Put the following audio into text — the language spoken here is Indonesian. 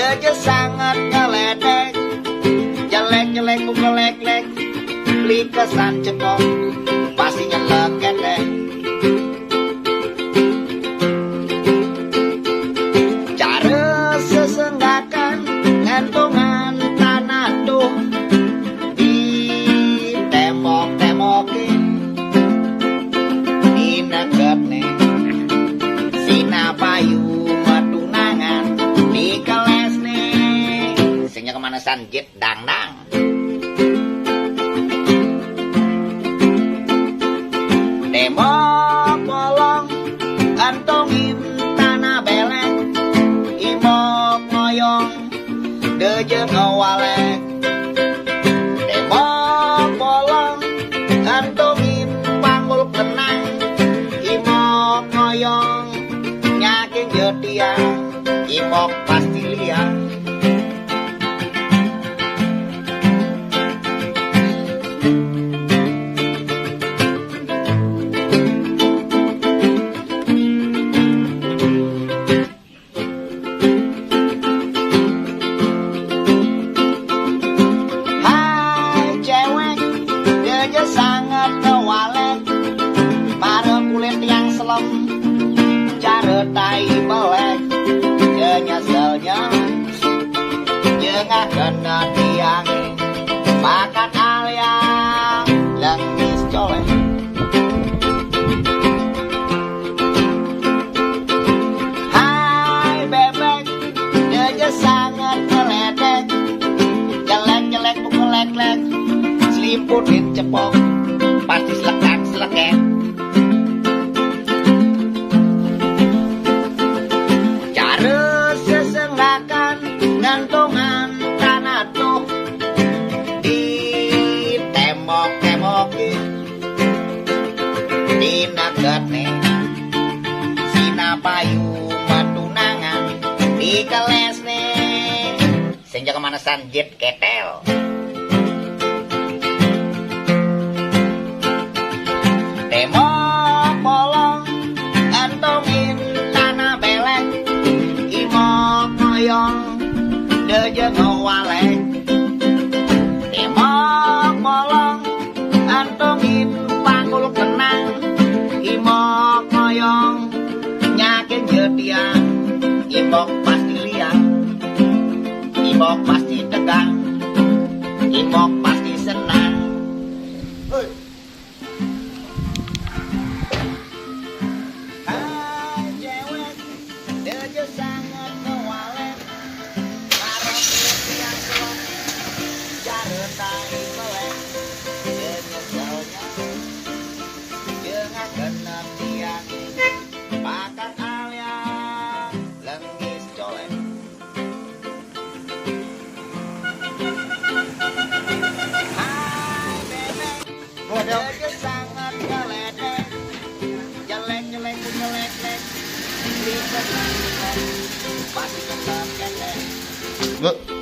Dia sangat ngeledek, jelek-jelek bukelek-lek, beli kesan cepok, pasti nyelek kedek. Cara sesenggakan ngantungan tanah tuh di tembok-tembokin, di neket nih sina payu matunangan di keles nih singnya kemana sanjit dang-dang. Tembok bolong gantungin tanah belek, imok ngoyong deje ngewalek. Tembok bolong gantungin panggul kenang, imok ngoyong nyaking jetiang, imok pasti liang. Sangat kewalek, para kulit yang selem, cara tai melek, dia nyeselnya, dia gak kena tiang, bakat aliang, lengis colek. Hai bebek, dia sangat meledek, jelek-jelek bukelek-lek, seliputin cepok, pasti selekak-selekek. Cara sesenggakan gantungan tanah tuh di tembok-tembokin, di neket nih sina payu matunangan di keles nih sehingga kemana sanjit ketel. Tembok bolong gantungin tanah belek, imok ngoyong deje ngewalek. Tembok bolong gantungin panggul kenang, imok ngoyong nyakin jetiang, imok pasti liang, imok pasti tegang, imok pasti senang. Dia sangat kewalek, para kulit yang selem, cara tai melek, dia nyeselnya, dia gak kena tiang, bakat aliang, lengis colek. Hai bebek, dia sangat ngeledek, jelek-jelek bukelek-lek, pasti kena kedek. Bu.